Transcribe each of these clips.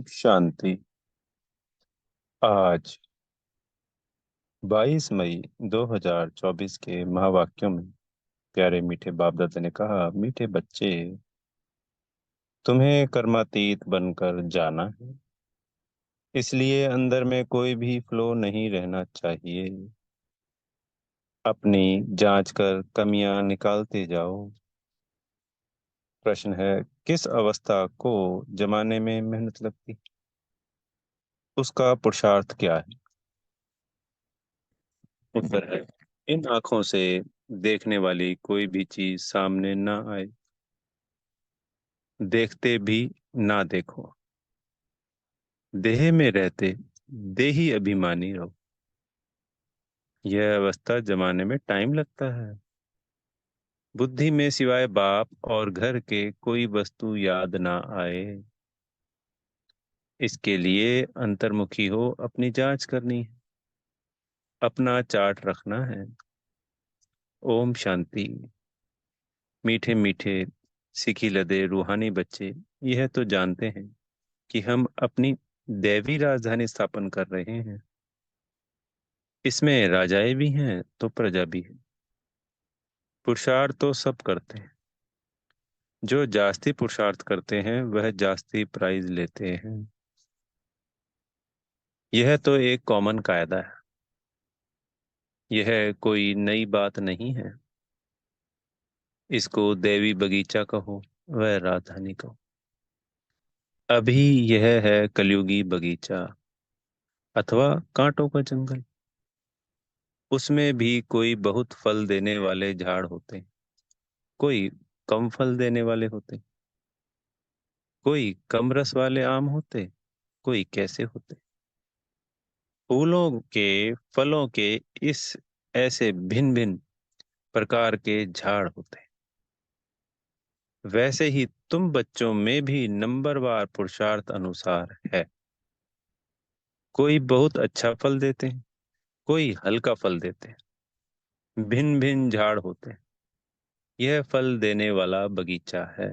शांति। आज 22 मई 2024 के महावाक्यों में प्यारे मीठे बाप दादा ने कहा, मीठे बच्चे, तुम्हें कर्मातीत बनकर जाना है। इसलिए अंदर में कोई भी फ्लो नहीं रहना चाहिए। अपनी जांच कर कमियां निकालते जाओ। प्रश्न है, किस अवस्था को जमाने में मेहनत लगती, उसका पुरुषार्थ क्या है? उत्तर है, इन आंखों से देखने वाली कोई भी चीज सामने ना आए, देखते भी ना देखो, देह में रहते देही अभिमानी रहो। यह अवस्था जमाने में टाइम लगता है। बुद्धि में सिवाय बाप और घर के कोई वस्तु याद ना आए। इसके लिए अंतर्मुखी हो अपनी जांच करनी है, अपना चार्ट रखना है। ओम शांति। मीठे मीठे सिखी लदे रूहानी बच्चे, यह तो जानते हैं कि हम अपनी दैवी राजधानी स्थापन कर रहे हैं। इसमें राजाएं भी हैं तो प्रजा भी है। पुरुषार्थ तो सब करते हैं। जो जास्ती पुरुषार्थ करते हैं वह जास्ती प्राइज लेते हैं। यह तो एक कॉमन कायदा है। यह कोई नई बात नहीं है। इसको देवी बगीचा कहो, वह राजधानी कहो। अभी यह है कलयुगी बगीचा अथवा कांटों का जंगल। उसमें भी कोई बहुत फल देने वाले झाड़ होते, कोई कम फल देने वाले होते, कोई कम रस वाले आम होते, कोई कैसे होते। फूलों के, फलों के इस ऐसे भिन्न भिन्न प्रकार के झाड़ होते हैं। वैसे ही तुम बच्चों में भी नंबरवार पुरुषार्थ अनुसार है। कोई बहुत अच्छा फल देते हैं, कोई हल्का फल देते हैं। भिन्न भिन्न झाड़ होते हैं। यह फल देने वाला बगीचा है।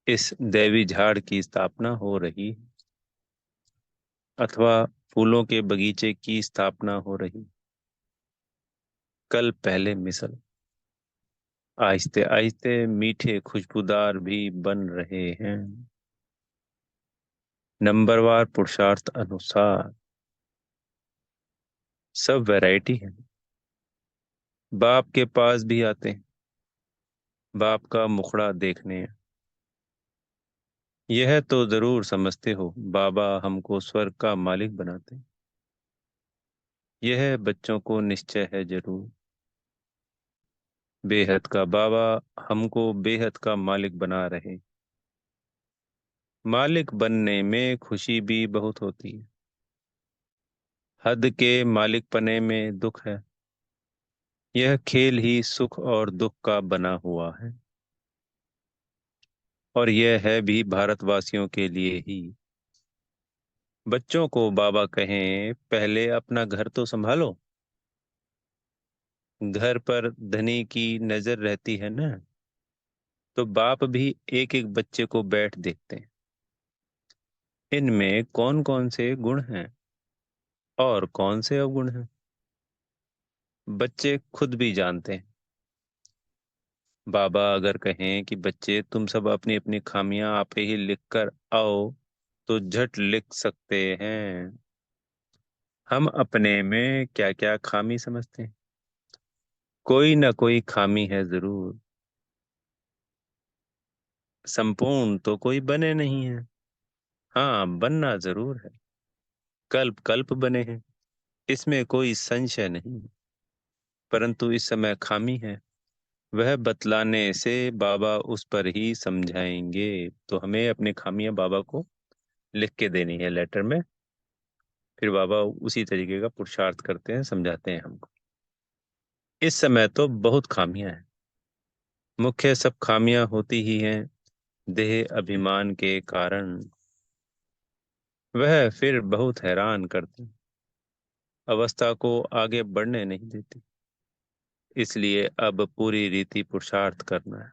इस दैवी झाड़ की स्थापना हो रही है, अथवा फूलों के बगीचे की स्थापना हो रही। कल पहले मिसल आहिस्ते आहिस्ते मीठे खुशबूदार भी बन रहे हैं। नंबरवार पुरुषार्थ अनुसार सब वैरायटी है। बाप के पास भी आते हैं, बाप का मुखड़ा देखने। यह तो जरूर समझते हो बाबा हमको स्वर्ग का मालिक बनाते हैं। यह बच्चों को निश्चय है जरूर। बेहद का बाबा हमको बेहद का मालिक बना रहे। मालिक बनने में खुशी भी बहुत होती है। हद के मालिक पने में दुख है। यह खेल ही सुख और दुख का बना हुआ है। और यह है भी भारतवासियों के लिए ही। बच्चों को बाबा कहें, पहले अपना घर तो संभालो। घर पर धनी की नजर रहती है ना, तो बाप भी एक एक बच्चे को बैठ देखते हैं। इनमें कौन कौन से गुण हैं और कौन से अवगुण हैं, बच्चे खुद भी जानते हैं। बाबा अगर कहें कि बच्चे तुम सब अपनी अपनी खामियां आप ही लिख कर आओ, तो झट लिख सकते हैं। हम अपने में क्या क्या खामी समझते हैं। कोई ना कोई खामी है जरूर। संपूर्ण तो कोई बने नहीं है। हाँ, बनना जरूर है। कल्प कल्प बने हैं, इसमें कोई संशय नहीं। परंतु इस समय खामी है, वह बतलाने से बाबा उस पर ही समझाएंगे। तो हमें अपनी खामियां बाबा को लिख के देनी है लेटर में। फिर बाबा उसी तरीके का पुरुषार्थ करते हैं, समझाते हैं हमको। इस समय तो बहुत खामियां हैं। मुख्य सब खामियां होती ही हैं देह अभिमान के कारण। वह फिर बहुत हैरान करती, अवस्था को आगे बढ़ने नहीं देती। इसलिए अब पूरी रीति पुरुषार्थ करना है।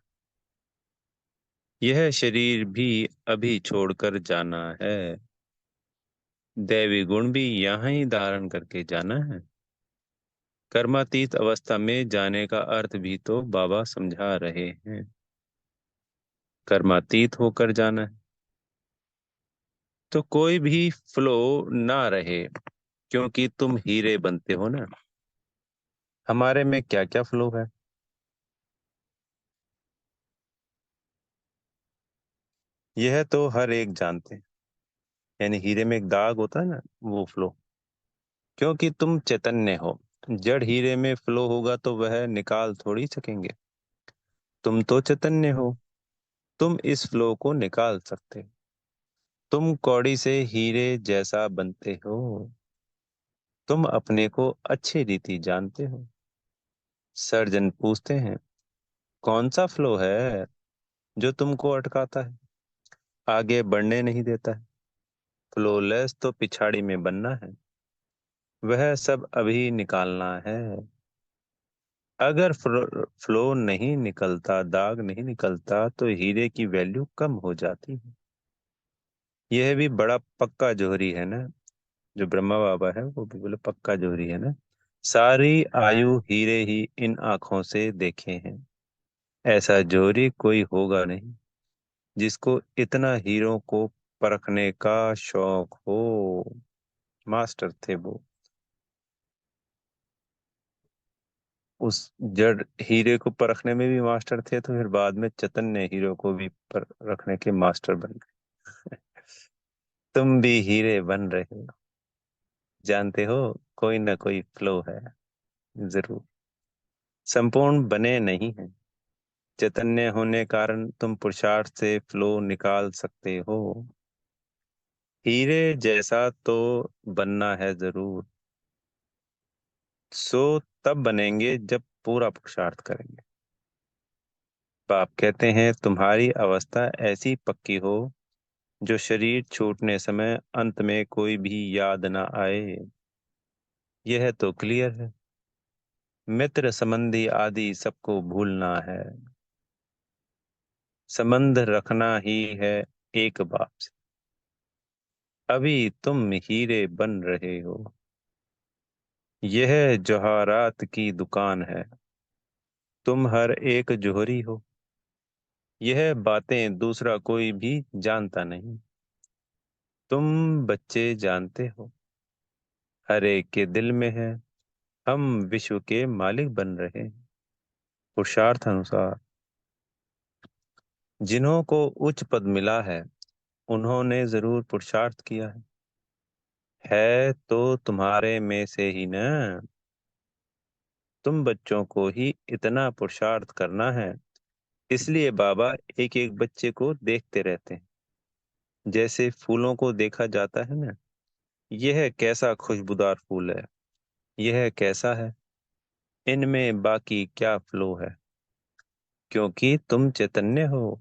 यह शरीर भी अभी छोड़कर जाना है। दैवी गुण भी यहाँ ही धारण करके जाना है। कर्मातीत अवस्था में जाने का अर्थ भी तो बाबा समझा रहे हैं। कर्मातीत होकर जाना है तो कोई भी फ्लो ना रहे, क्योंकि तुम हीरे बनते हो ना। हमारे में क्या क्या फ्लो है, यह तो हर एक जानते हैं। यानी हीरे में एक दाग होता है ना, वो फ्लो। क्योंकि तुम चैतन्य हो। जड़ हीरे में फ्लो होगा तो वह निकाल थोड़ी सकेंगे। तुम तो चैतन्य हो, तुम इस फ्लो को निकाल सकते हो। तुम कौड़ी से हीरे जैसा बनते हो। तुम अपने को अच्छी रीति जानते हो। सर्जन पूछते हैं, कौन सा फ्लो है जो तुमको अटकाता है, आगे बढ़ने नहीं देता है? फ्लोलेस तो पिछाड़ी में बनना है। वह सब अभी निकालना है। अगर फ्लो नहीं निकलता, दाग नहीं निकलता, तो हीरे की वैल्यू कम हो जाती है। यह भी बड़ा पक्का जोहरी है ना। जो ब्रह्मा बाबा है वो भी बोले पक्का जोहरी है ना। सारी आयु हीरे ही इन आंखों से देखे हैं। ऐसा जोहरी कोई होगा नहीं जिसको इतना हीरों को परखने का शौक हो। मास्टर थे वो। उस जड़ हीरे को परखने में भी मास्टर थे, तो फिर बाद में चैतन्य हीरो को भी परखने के मास्टर बन गए। तुम भी हीरे बन रहे हो, जानते हो। कोई ना कोई फ्लो है जरूर। संपूर्ण बने नहीं है। चैतन्य होने कारण तुम पुरुषार्थ से फ्लो निकाल सकते हो। हीरे जैसा तो बनना है जरूर। सो तब बनेंगे जब पूरा पुरुषार्थ करेंगे। बाप कहते हैं तुम्हारी अवस्था ऐसी पक्की हो जो शरीर छूटने समय अंत में कोई भी याद ना आए। यह तो क्लियर है। मित्र संबंधी आदि सबको भूलना है। संबंध रखना ही है एक बाप से। अभी तुम हीरे बन रहे हो। यह जौहरात की दुकान है। तुम हर एक जौहरी हो। यह बातें दूसरा कोई भी जानता नहीं। तुम बच्चे जानते हो, हर एक के दिल में है। हम विश्व के मालिक बन रहे हैं पुरुषार्थ अनुसार। जिन्हों को उच्च पद मिला है उन्होंने जरूर पुरुषार्थ किया है तो तुम्हारे में से ही ना। तुम बच्चों को ही इतना पुरुषार्थ करना है। इसलिए बाबा एक एक बच्चे को देखते रहते हैं, जैसे फूलों को देखा जाता है ना। यह कैसा खुशबूदार फूल है, यह कैसा है, इनमें बाकी क्या फ्लो है। क्योंकि तुम चैतन्य हो।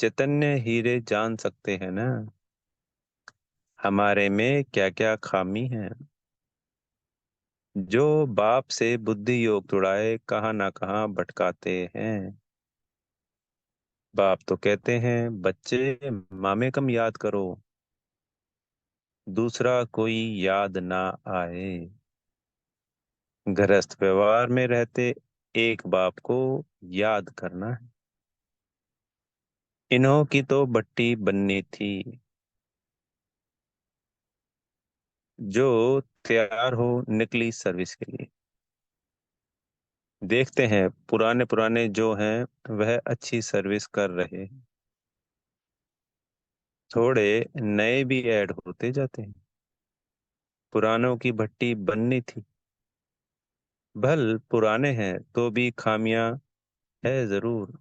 चैतन्य हीरे जान सकते हैं ना हमारे में क्या क्या खामी है। जो बाप से बुद्धि योग तुड़ाए कहाँ ना कहाँ भटकाते हैं। बाप तो कहते हैं बच्चे मामे कम याद करो, दूसरा कोई याद ना आए। गृहस्थ व्यवहार में रहते एक बाप को याद करना है। इन्हों की तो भट्टी बननी थी जो तैयार हो निकली सर्विस के लिए। देखते हैं पुराने पुराने जो हैं वह अच्छी सर्विस कर रहे हैं। थोड़े नए भी ऐड होते जाते हैं। पुरानों की भट्टी बननी थी। भल पुराने हैं तो भी खामियां है जरूर।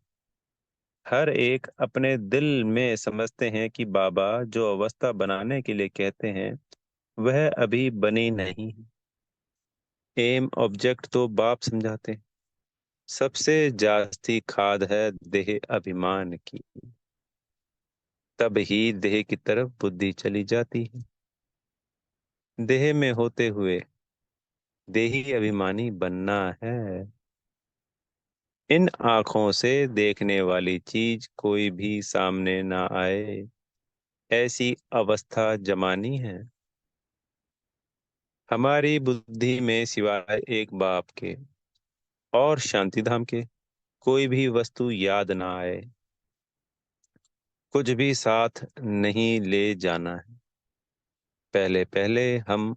हर एक अपने दिल में समझते हैं कि बाबा जो अवस्था बनाने के लिए कहते हैं वह अभी बनी नहीं। एम ऑब्जेक्ट तो बाप समझाते हैं। सबसे जास्ती खाद है देह अभिमान की। तब ही देह की तरफ बुद्धि चली जाती है। देह में होते हुए देही अभिमानी बनना है। इन आंखों से देखने वाली चीज कोई भी सामने ना आए, ऐसी अवस्था जमानी है। हमारी बुद्धि में सिवाय एक बाप के और शांति धाम के कोई भी वस्तु याद ना आए। कुछ भी साथ नहीं ले जाना है। पहले पहले हम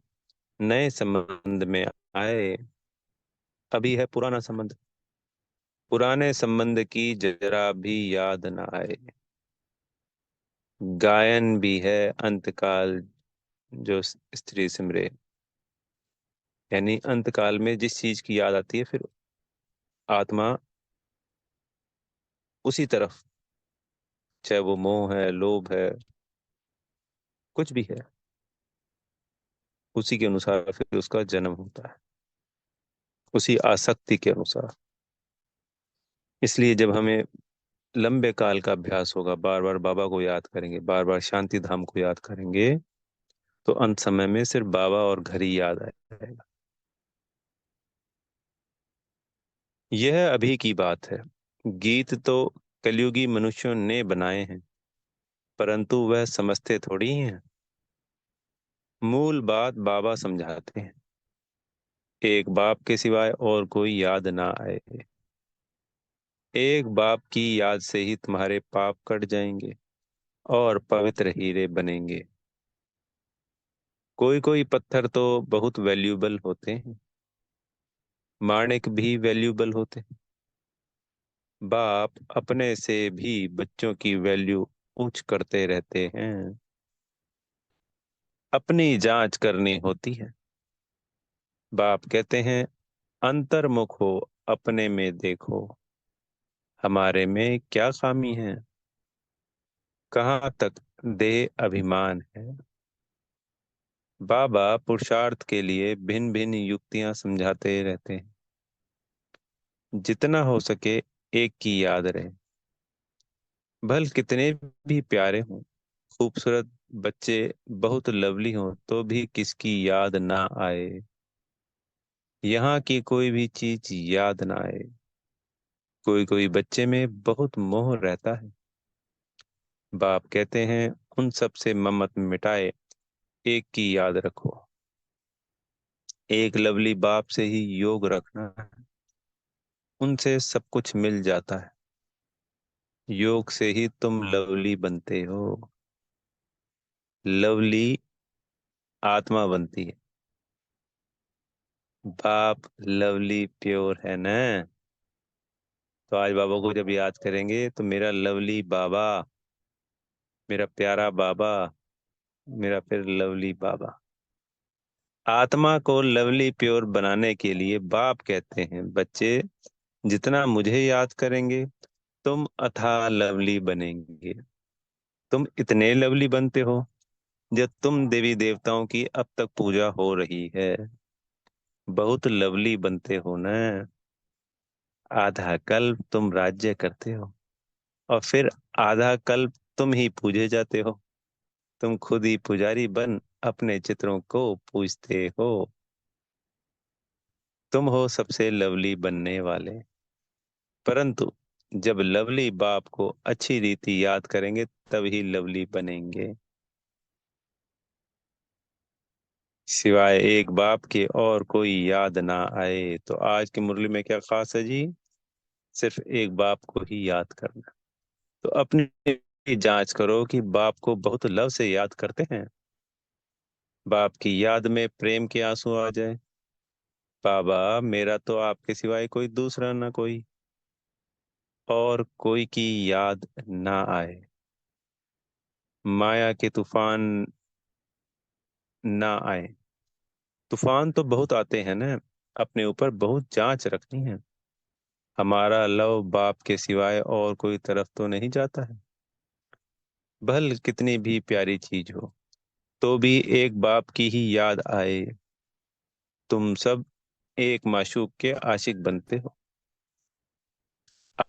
नए संबंध में आए, अभी है पुराना संबंध। पुराने संबंध की जरा भी याद ना आए। गायन भी है अंतकाल जो स्त्री सिमरे। यानी अंतकाल में जिस चीज की याद आती है, फिर आत्मा उसी तरफ, चाहे वो मोह है, लोभ है, कुछ भी है, उसी के अनुसार फिर उसका जन्म होता है, उसी आसक्ति के अनुसार। इसलिए जब हमें लंबे काल का अभ्यास होगा, बार बार बाबा को याद करेंगे, बार बार शांति धाम को याद करेंगे, तो अंत समय में सिर्फ बाबा और घर ही याद आएगा। यह अभी की बात है। गीत तो कलयुगी मनुष्यों ने बनाए हैं, परंतु वह समझते थोड़ी हैं। मूल बात बाबा समझाते हैं। एक बाप के सिवाय और कोई याद ना आए। एक बाप की याद से ही तुम्हारे पाप कट जाएंगे और पवित्र हीरे बनेंगे। कोई कोई पत्थर तो बहुत वैल्यूबल होते हैं, माणिक भी वैल्यूबल होते हैं। बाप अपने से भी बच्चों की वैल्यू ऊंच करते रहते हैं। अपनी जांच करनी होती है। बाप कहते हैं, अंतर्मुख हो, अपने में देखो, हमारे में क्या खामी है, कहाँ तक देह अभिमान है। बाबा पुरुषार्थ के लिए भिन्न भिन्न युक्तियां समझाते रहते हैं। जितना हो सके एक की याद रहे। भल कितने भी प्यारे हों, खूबसूरत बच्चे बहुत लवली हों, तो भी किसकी याद ना आए। यहाँ की कोई भी चीज याद ना आए। कोई कोई बच्चे में बहुत मोह रहता है। बाप कहते हैं, उन सब से ममत मिटाए, एक की याद रखो। एक लवली बाप से ही योग रखना है, उनसे सब कुछ मिल जाता है। योग से ही तुम लवली बनते हो। लवली आत्मा बनती है। बाप लवली प्योर है ना। तो आज बाबा को जब याद करेंगे तो मेरा लवली बाबा, मेरा प्यारा बाबा, मेरा फिर लवली बाबा। आत्मा को लवली प्योर बनाने के लिए बाप कहते हैं, बच्चे जितना मुझे याद करेंगे, तुम अथाह लवली बनेंगे। तुम इतने लवली बनते हो जब तुम देवी देवताओं की अब तक पूजा हो रही है। बहुत लवली बनते हो ना। आधा कल्प तुम राज्य करते हो, और फिर आधा कल्प तुम ही पूजे जाते हो। तुम खुद ही पुजारी बन अपने चित्रों को पूजते हो। तुम हो सबसे लवली बनने वाले। परंतु जब लवली बाप को अच्छी रीति याद करेंगे, तभी लवली बनेंगे। सिवाय एक बाप के और कोई याद ना आए। तो आज की मुरली में क्या खास है जी? सिर्फ एक बाप को ही याद करना। तो अपनी जांच करो कि बाप को बहुत लव से याद करते हैं। बाप की याद में प्रेम के आंसू आ जाए। बाबा, मेरा तो आपके सिवाय कोई दूसरा ना कोई, और कोई की याद ना आए। माया के तूफान ना आए। तूफान तो बहुत आते हैं ना। अपने ऊपर बहुत जांच रखनी है। हमारा लव बाप के सिवाय और कोई तरफ तो नहीं जाता है। भल कितनी भी प्यारी चीज हो, तो भी एक बाप की ही याद आए। तुम सब एक माशूक के आशिक बनते हो।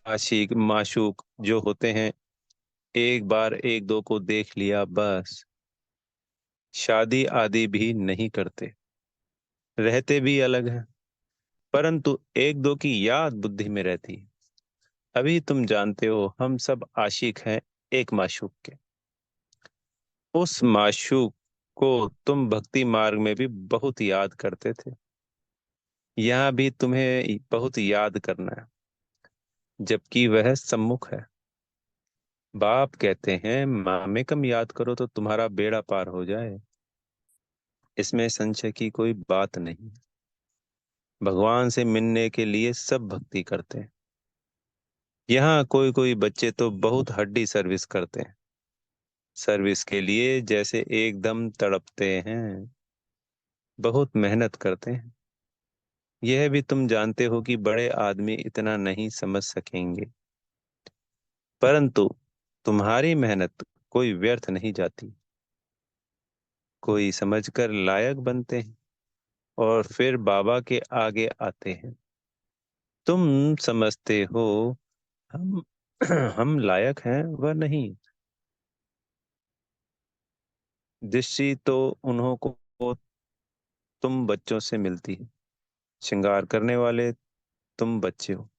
आशिक माशूक जो होते हैं, एक बार एक दो को देख लिया बस, शादी आदि भी नहीं करते। रहते भी अलग हैं, परंतु एक दो की याद बुद्धि में रहती है। अभी तुम जानते हो हम सब आशिक हैं एक माशूक के। उस माशूक को तुम भक्ति मार्ग में भी बहुत याद करते थे। यहाँ भी तुम्हें बहुत याद करना है, जबकि वह सम्मुख है। बाप कहते हैं माँ में कम याद करो तो तुम्हारा बेड़ा पार हो जाए। इसमें संशय की कोई बात नहीं। भगवान से मिलने के लिए सब भक्ति करते हैं। यहाँ कोई कोई बच्चे तो बहुत हड्डी सर्विस करते हैं, सर्विस के लिए जैसे एकदम तड़पते हैं, बहुत मेहनत करते हैं। यह भी तुम जानते हो कि बड़े आदमी इतना नहीं समझ सकेंगे, परंतु तुम्हारी मेहनत कोई व्यर्थ नहीं जाती। कोई समझकर लायक बनते हैं और फिर बाबा के आगे आते हैं। तुम समझते हो हम हम लायक हैं वह नहीं। दृष्टि तो उन्हों को तुम बच्चों से मिलती है। श्रृंगार करने वाले तुम बच्चे हो।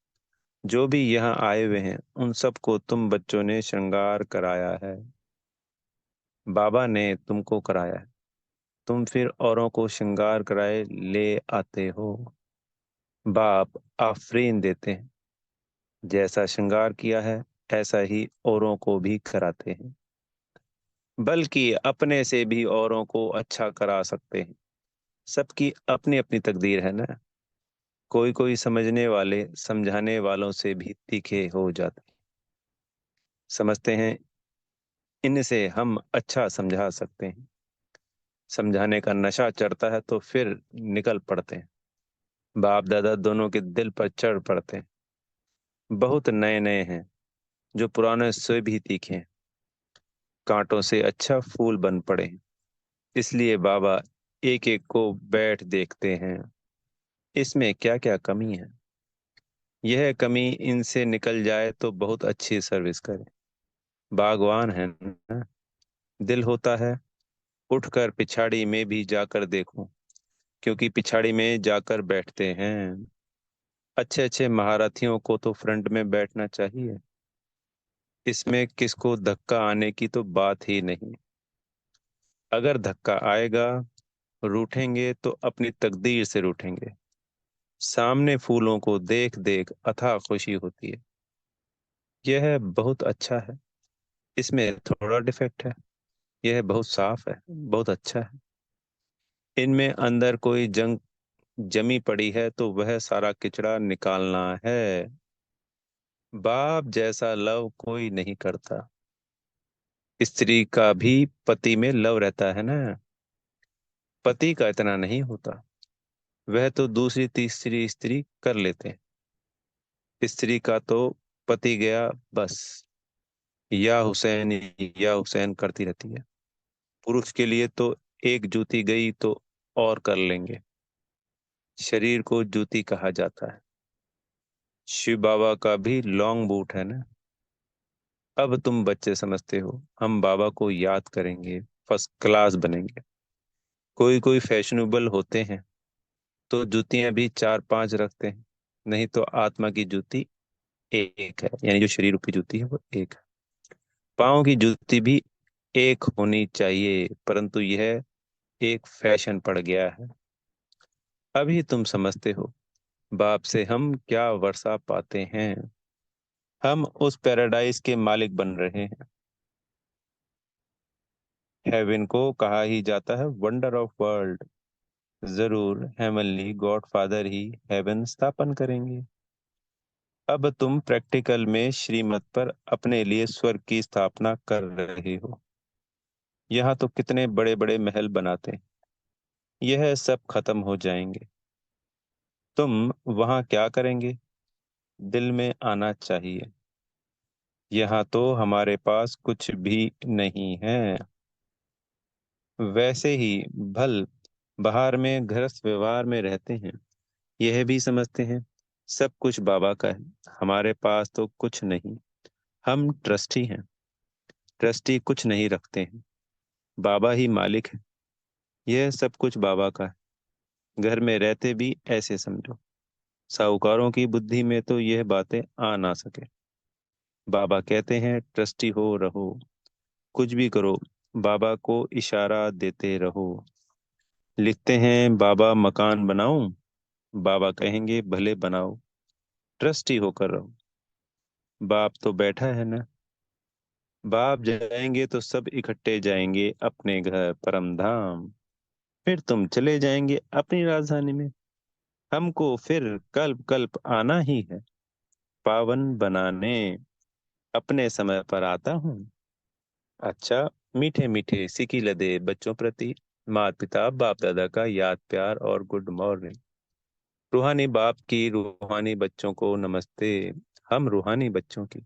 जो भी यहाँ आए हुए हैं उन सबको तुम बच्चों ने श्रृंगार कराया है। बाबा ने तुमको कराया है। तुम फिर औरों को श्रृंगार कराए ले आते हो। बाप आफरीन देते हैं। जैसा श्रृंगार किया है ऐसा ही औरों को भी कराते हैं। बल्कि अपने से भी औरों को अच्छा करा सकते हैं। सबकी अपनी अपनी तकदीर है ना। कोई कोई समझने वाले समझाने वालों से भी तीखे हो जाते हैं। समझते हैं इनसे हम अच्छा समझा सकते हैं। समझाने का नशा चढ़ता है तो फिर निकल पड़ते हैं। बाप दादा दोनों के दिल पर चढ़ पड़ते हैं। बहुत नए नए हैं जो पुराने से भी तीखे हैं। कांटों से अच्छा फूल बन पड़े हैं। इसलिए बाबा एक एक को बैठ देखते हैं, इसमें क्या क्या कमी है। यह कमी इनसे निकल जाए तो बहुत अच्छी सर्विस करें। बागवान है ना, दिल होता है। उठकर पिछाड़ी में भी जाकर देखूं, क्योंकि पिछाड़ी में जाकर बैठते हैं। अच्छे अच्छे महारथियों को तो फ्रंट में बैठना चाहिए। इसमें किसको धक्का आने की तो बात ही नहीं। अगर धक्का आएगा, रूठेंगे तो अपनी तकदीर से रूठेंगे। सामने फूलों को देख देख अथाह खुशी होती है। यह बहुत अच्छा है। इसमें थोड़ा डिफेक्ट है। यह बहुत साफ है, बहुत अच्छा है। इनमें अंदर कोई जंग जमी पड़ी है तो वह सारा किचड़ा निकालना है। बाप जैसा लव कोई नहीं करता। स्त्री का भी पति में लव रहता है ना। पति का इतना नहीं होता। वह तो दूसरी तीसरी स्त्री कर लेते हैं। स्त्री का तो पति गया बस, या हुसैन या हुसैन करती रहती है। पुरुष के लिए तो एक जूती गई तो और कर लेंगे। शरीर को जूती कहा जाता है। शिव बाबा का भी लॉन्ग बूट है ना। अब तुम बच्चे समझते हो हम बाबा को याद करेंगे, फर्स्ट क्लास बनेंगे। कोई कोई फैशनेबल होते हैं तो जूतियां भी चार पांच रखते हैं। नहीं तो आत्मा की जूती एक है, यानी जो शरीर की जूती है वो एक है। पाँव की जूती भी एक होनी चाहिए, परंतु यह एक फैशन पड़ गया है। अभी तुम समझते हो बाप से हम क्या वर्षा पाते हैं। हम उस पैराडाइज के मालिक बन रहे हैं। हेवन को कहा ही जाता है वंडर ऑफ वर्ल्ड। जरूर हेवनली गॉड फादर ही हेवन स्थापन करेंगे। अब तुम प्रैक्टिकल में श्रीमत पर अपने लिए स्वर्ग की स्थापना कर रहे हो। यहाँ तो कितने बड़े बड़े महल बनाते हैं। यह सब खत्म हो जाएंगे। तुम वहाँ क्या करेंगे? दिल में आना चाहिए। यहाँ तो हमारे पास कुछ भी नहीं है। वैसे ही भल बाहर में गृहस्थ व्यवहार में रहते हैं, यह भी समझते हैं सब कुछ बाबा का है। हमारे पास तो कुछ नहीं। हम ट्रस्टी हैं। ट्रस्टी कुछ नहीं रखते हैं। बाबा ही मालिक है। यह सब कुछ बाबा का है। घर में रहते भी ऐसे समझो। साहूकारों की बुद्धि में तो यह बातें आ ना सके। बाबा कहते हैं ट्रस्टी हो रहो, कुछ भी करो बाबा को इशारा देते रहो। लिखते हैं बाबा मकान बनाऊं, बाबा कहेंगे भले बनाओ, ट्रस्टी होकर रहो। बाप तो बैठा है ना, बाप जाएंगे तो सब इकट्ठे जाएंगे अपने घर परम धाम। फिर तुम चले जाएंगे अपनी राजधानी में, हमको फिर कल्प कल्प आना ही है पावन बनाने, अपने समय पर आता हूँ। अच्छा, मीठे मीठे सिकी लदे बच्चों प्रति माता पिता बाप दादा का याद प्यार और गुड मॉर्निंग। रूहानी बाप की रूहानी बच्चों को नमस्ते। हम रूहानी बच्चों की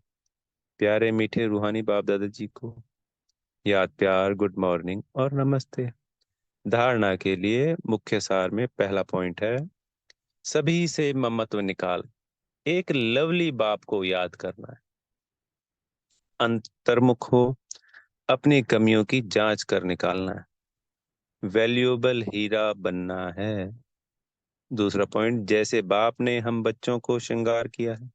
प्यारे मीठे रूहानी बाप दादाजी को याद प्यार गुड मॉर्निंग और नमस्ते। धारणा के लिए मुख्य सार में पहला पॉइंट है, सभी से ममत्व निकाल, एक लवली बाप को याद करना है। अंतर्मुख हो, अपनी कमियों की जांच कर निकालना है। वैल्यूएबल हीरा बनना है। दूसरा पॉइंट, जैसे बाप ने हम बच्चों को श्रृंगार किया है,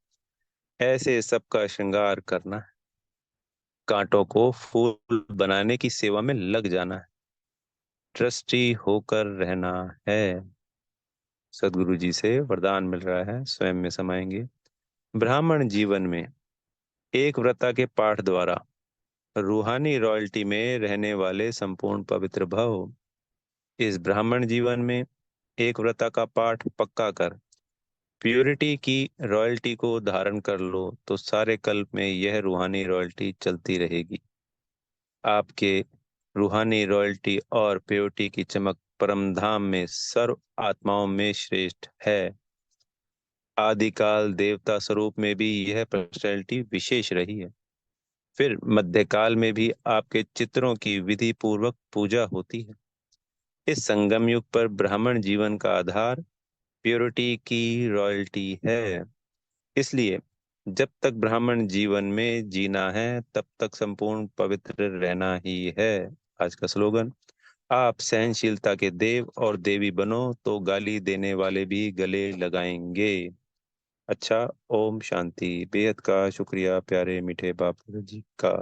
ऐसे सबका श्रृंगार करना है। कांटों को फूल बनाने की सेवा में लग जाना है। ट्रस्टी होकर रहना है। सदगुरु जी से वरदान मिल रहा है, स्वयं में समाएंगे। ब्राह्मण जीवन में एक व्रता के पाठ द्वारा रूहानी रॉयल्टी में रहने वाले संपूर्ण पवित्र भव। इस ब्राह्मण जीवन में एक व्रता का पाठ पक्का कर प्योरिटी की रॉयल्टी को धारण कर लो तो सारे कल्प में यह रूहानी रॉयल्टी चलती रहेगी। आपके रूहानी रॉयल्टी और प्योरिटी की चमक परमधाम में सर्व आत्माओं में श्रेष्ठ है। आदिकाल देवता स्वरूप में भी यह पर्सनैलिटी विशेष रही है। फिर मध्यकाल में भी आपके चित्रों की विधि पूर्वक पूजा होती है। इस संगम युग पर ब्राह्मण जीवन का आधार प्योरिटी की रॉयल्टी है। इसलिए जब तक ब्राह्मण जीवन में जीना है तब तक संपूर्ण पवित्र रहना ही है। आज का स्लोगन, आप सहनशीलता के देव और देवी बनो तो गाली देने वाले भी गले लगाएंगे। अच्छा, ओम शांति। बेहद का शुक्रिया प्यारे मीठे बापू जी का।